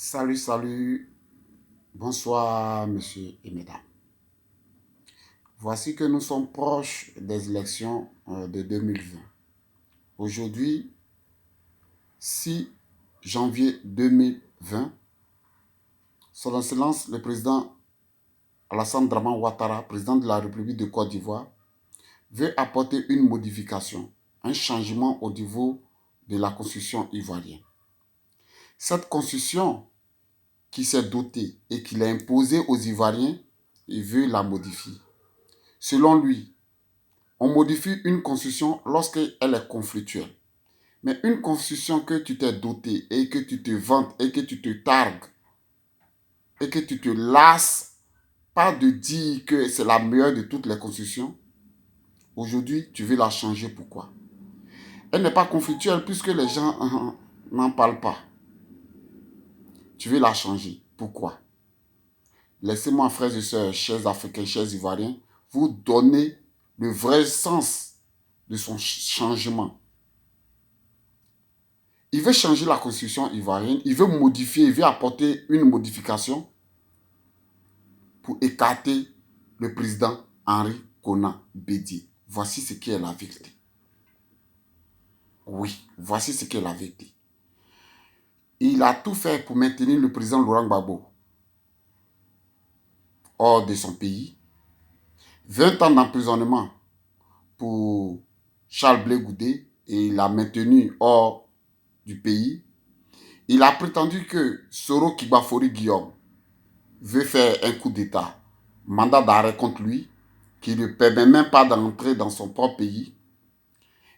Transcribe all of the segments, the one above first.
Salut, salut, bonsoir, monsieur et mesdames. Voici que nous sommes proches des élections de 2020. Aujourd'hui, 6 janvier 2020, son Excellence le président Alassane Draman Ouattara, président de la République de Côte d'Ivoire, veut apporter une modification, un changement au niveau de la constitution ivoirienne. Cette constitution qui s'est dotée et qu'il a imposée aux Ivoiriens, il veut la modifier. Selon lui, on modifie une constitution lorsqu'elle est conflictuelle. Mais une constitution que tu t'es dotée et que tu te vantes et que tu te targues et que tu te lasses pas de dire que c'est la meilleure de toutes les constitutions, aujourd'hui tu veux la changer. Pourquoi? Elle n'est pas conflictuelle puisque les gens n'en parlent pas. Tu veux la changer. Pourquoi? Laissez-moi, frères et sœurs, chers Africains, chers Ivoiriens, vous donner le vrai sens de son changement. Il veut changer la constitution ivoirienne, il veut modifier, il veut apporter une modification pour écarter le président Henri Konan Bédié. Voici ce qui est la vérité. Oui, voici ce qui est la vérité. Il a tout fait pour maintenir le président Laurent Gbagbo hors de son pays. 20 ans d'emprisonnement pour Charles Blé Goudé et il l'a maintenu hors du pays. Il a prétendu que Soro Kibafori Guillaume veut faire un coup d'État, mandat d'arrêt contre lui, qui ne permet même pas d'entrer dans son propre pays.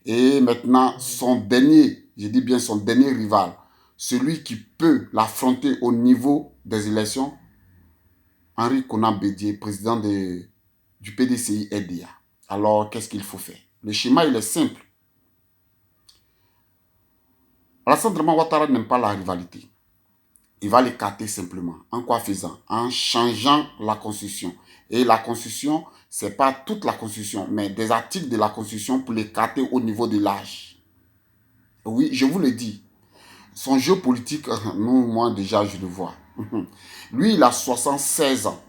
Et maintenant, son dernier, je dis bien son dernier rival, celui qui peut l'affronter au niveau des élections, Henri Konan Bédié, président du PDCI RDA. Alors, qu'est-ce qu'il faut faire? Le schéma, il est simple. Alassane Draman Ouattara n'aime pas la rivalité. Il va l'écarter simplement. En quoi faisant? En changeant la constitution. Et la constitution, ce n'est pas toute la constitution, mais des articles de la constitution pour l'écarter au niveau de l'âge. Oui, je vous le dis. Son jeu politique, nous, moi déjà, je le vois. Lui, il a 76 ans.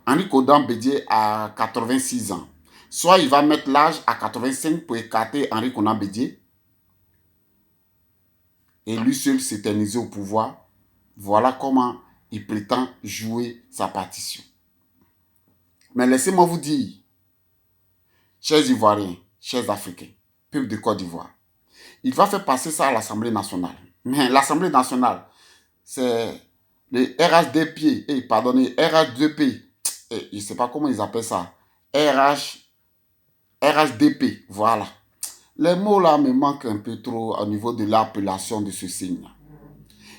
Henri Konan Bédié a 86 ans. Soit il va mettre l'âge à 85 pour écarter Henri Konan Bédié et lui seul s'éterniser au pouvoir. Voilà comment il prétend jouer sa partition. Mais laissez-moi vous dire, chers Ivoiriens, chers Africains, peuple de Côte d'Ivoire, il va faire passer ça à l'Assemblée nationale. Mais l'Assemblée nationale, c'est le RHDP, pardonnez, RH2P, je ne sais pas comment ils appellent ça, RHDP, voilà. Les mots là me manquent un peu trop au niveau de l'appellation de ce signe.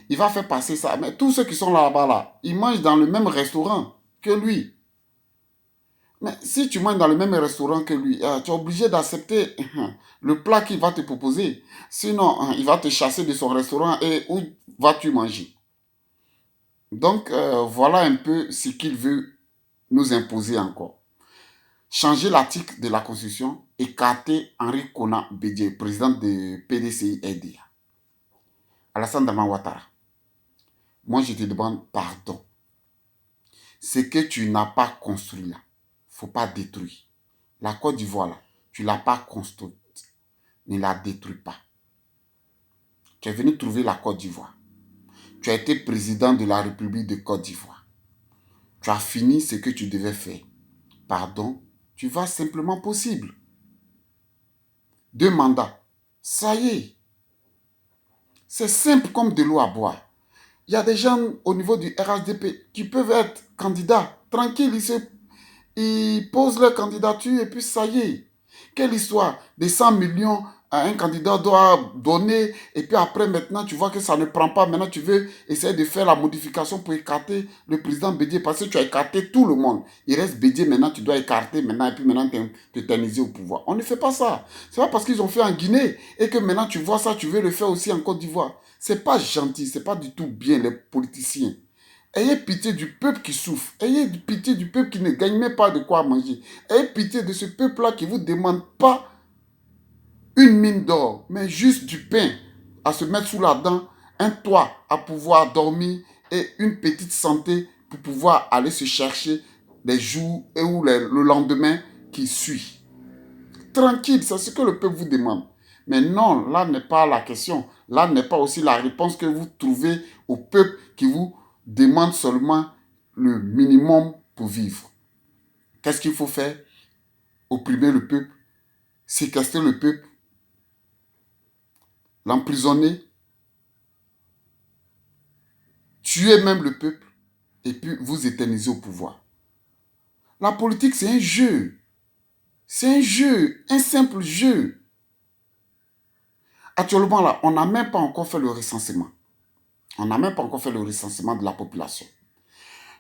Il va faire passer ça, mais tous ceux qui sont là-bas, là, ils mangent dans le même restaurant que lui. Mais si tu manges dans le même restaurant que lui, tu es obligé d'accepter le plat qu'il va te proposer. Sinon, il va te chasser de son restaurant et où vas-tu manger? Donc, voilà un peu ce qu'il veut nous imposer encore. Changer l'article de la Constitution, écarter Henri Konan Bédié, président de PDCI RDA. Alassane Draman Ouattara, moi je te demande pardon. Ce que tu n'as pas construit là, il ne faut pas détruire. La Côte d'Ivoire là, tu ne l'as pas construite. Ne la détruis pas. Tu es venu trouver la Côte d'Ivoire. Tu as été président de la République de Côte d'Ivoire. Tu as fini ce que tu devais faire. Pardon, tu vas simplement possible. 2 mandats. Ça y est. C'est simple comme de l'eau à boire. Il y a des gens au niveau du RHDP qui peuvent être candidats. Tranquille, ils posent leur candidature et puis ça y est. Quelle histoire? Des 100 millions à un candidat doit donner et puis après maintenant tu vois que ça ne prend pas. Maintenant tu veux essayer de faire la modification pour écarter le président Bédié parce que tu as écarté tout le monde. Il reste Bédié maintenant, tu dois écarter maintenant et puis maintenant t'éterniser au pouvoir. On ne fait pas ça. C'est pas parce qu'ils ont fait en Guinée et que maintenant tu vois ça, tu veux le faire aussi en Côte d'Ivoire. C'est pas gentil, c'est pas du tout bien les politiciens. Ayez pitié du peuple qui souffre. Ayez pitié du peuple qui ne gagne même pas de quoi manger. Ayez pitié de ce peuple-là qui ne vous demande pas une mine d'or, mais juste du pain à se mettre sous la dent, un toit à pouvoir dormir et une petite santé pour pouvoir aller se chercher les jours et ou le lendemain qui suit. Tranquille, c'est ce que le peuple vous demande. Mais non, là n'est pas la question. Là n'est pas aussi la réponse que vous trouvez au peuple qui vous demande seulement le minimum pour vivre. Qu'est-ce qu'il faut faire? Opprimer le peuple, séquestrer le peuple, l'emprisonner, tuer même le peuple et puis vous éterniser au pouvoir. La politique, c'est un jeu. C'est un jeu, un simple jeu. Actuellement, là, on n'a même pas encore fait le recensement. On n'a même pas encore fait le recensement de la population.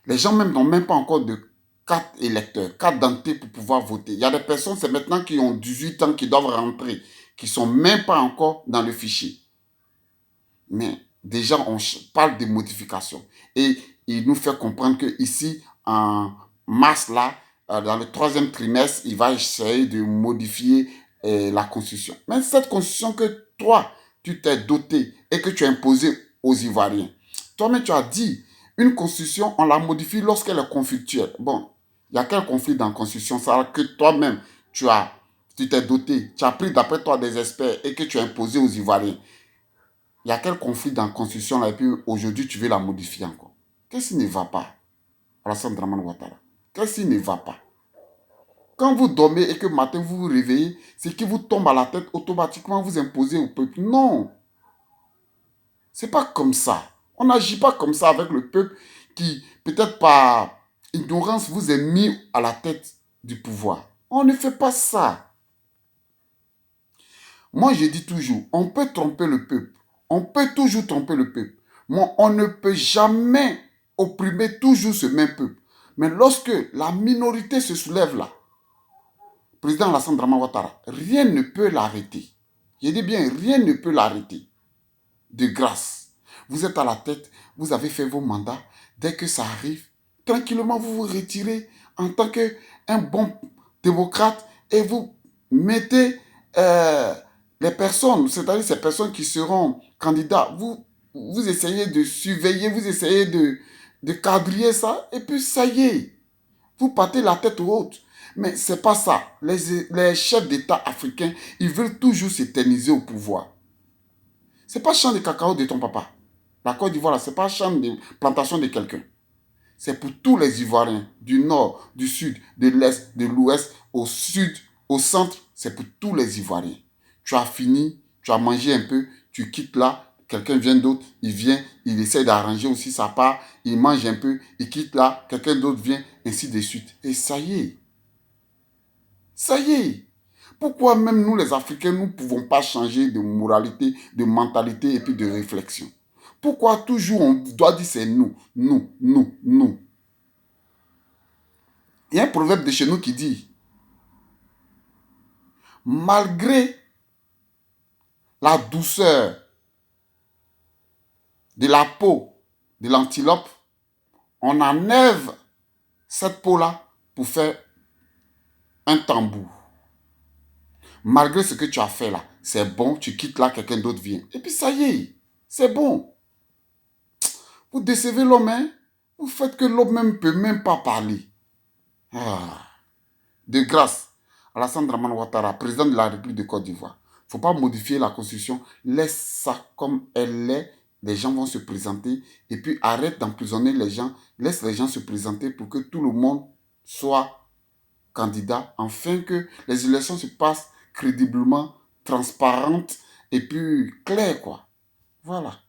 Les gens même n'ont même pas encore de carte électeur, carte d'identité pour pouvoir voter. Il y a des personnes, c'est maintenant qui ont 18 ans qui doivent rentrer, qui ne sont même pas encore dans le fichier. Mais déjà, on parle de modification. Et il nous fait comprendre qu'ici, en mars, là, dans le 3e trimestre, il va essayer de modifier la Constitution. Mais cette Constitution que toi, tu t'es doté et que tu as imposée aux Ivoiriens, toi-même, tu as dit, une Constitution, on la modifie lorsqu'elle est conflictuelle. Bon, il y a quel conflit dans la Constitution? Ça que toi-même, tu t'es doté, tu as pris d'après toi des experts et que tu as imposé aux Ivoiriens. Il y a quel conflit dans la Constitution là et puis aujourd'hui tu veux la modifier encore? Qu'est-ce qui ne va pas? Alassane Dramane Ouattara. Qu'est-ce qui ne va pas? Quand vous dormez et que matin vous vous réveillez, c'est qui vous tombe à la tête automatiquement vous imposez au peuple. Non. C'est pas comme ça. On n'agit pas comme ça avec le peuple qui, peut-être par ignorance, vous est mis à la tête du pouvoir. On ne fait pas ça. Moi, je dis toujours, on peut tromper le peuple. On peut toujours tromper le peuple. Mais on ne peut jamais opprimer toujours ce même peuple. Mais lorsque la minorité se soulève là, président Alassane Dramane Ouattara, rien ne peut l'arrêter. Je dis bien, rien ne peut l'arrêter. De grâce. Vous êtes à la tête, vous avez fait vos mandats. Dès que ça arrive, tranquillement, vous vous retirez en tant qu'un bon démocrate et vous mettez les personnes, c'est-à-dire ces personnes qui seront candidats, vous essayez de surveiller, vous essayez de quadriller ça, et puis ça y est, vous partez la tête haute. Mais ce n'est pas ça. Les chefs d'État africains, ils veulent toujours s'éterniser au pouvoir. Ce n'est pas champ de cacao de ton papa. La Côte d'Ivoire, ce n'est pas champ de plantation de quelqu'un. C'est pour tous les Ivoiriens, du nord, du sud, de l'est, de l'ouest, au sud, au centre, c'est pour tous les Ivoiriens. Tu as fini, tu as mangé un peu, tu quittes là, quelqu'un vient d'autre, il vient, il essaie d'arranger aussi sa part, il mange un peu, il quitte là, quelqu'un d'autre vient, ainsi de suite. Et ça y est. Ça y est. Pourquoi même nous les Africains, nous ne pouvons pas changer de moralité, de mentalité et puis de réflexion? Pourquoi toujours on doit dire c'est nous, nous, nous, nous? Il y a un proverbe de chez nous qui dit, malgré la douceur de la peau de l'antilope, on enlève cette peau-là pour faire un tambour. Malgré ce que tu as fait là, c'est bon, tu quittes là, quelqu'un d'autre vient. Et puis ça y est, c'est bon. Vous décevez l'homme, hein? Vous faites que l'homme même ne peut même pas parler. Ah. De grâce, Alassane Dramane Ouattara, président de la République de Côte d'Ivoire, il ne faut pas modifier la Constitution. Laisse ça comme elle est. Les gens vont se présenter. Et puis arrête d'emprisonner les gens. Laisse les gens se présenter pour que tout le monde soit candidat. Afin que les élections se passent crédiblement, transparentes et puis claires, quoi. Voilà.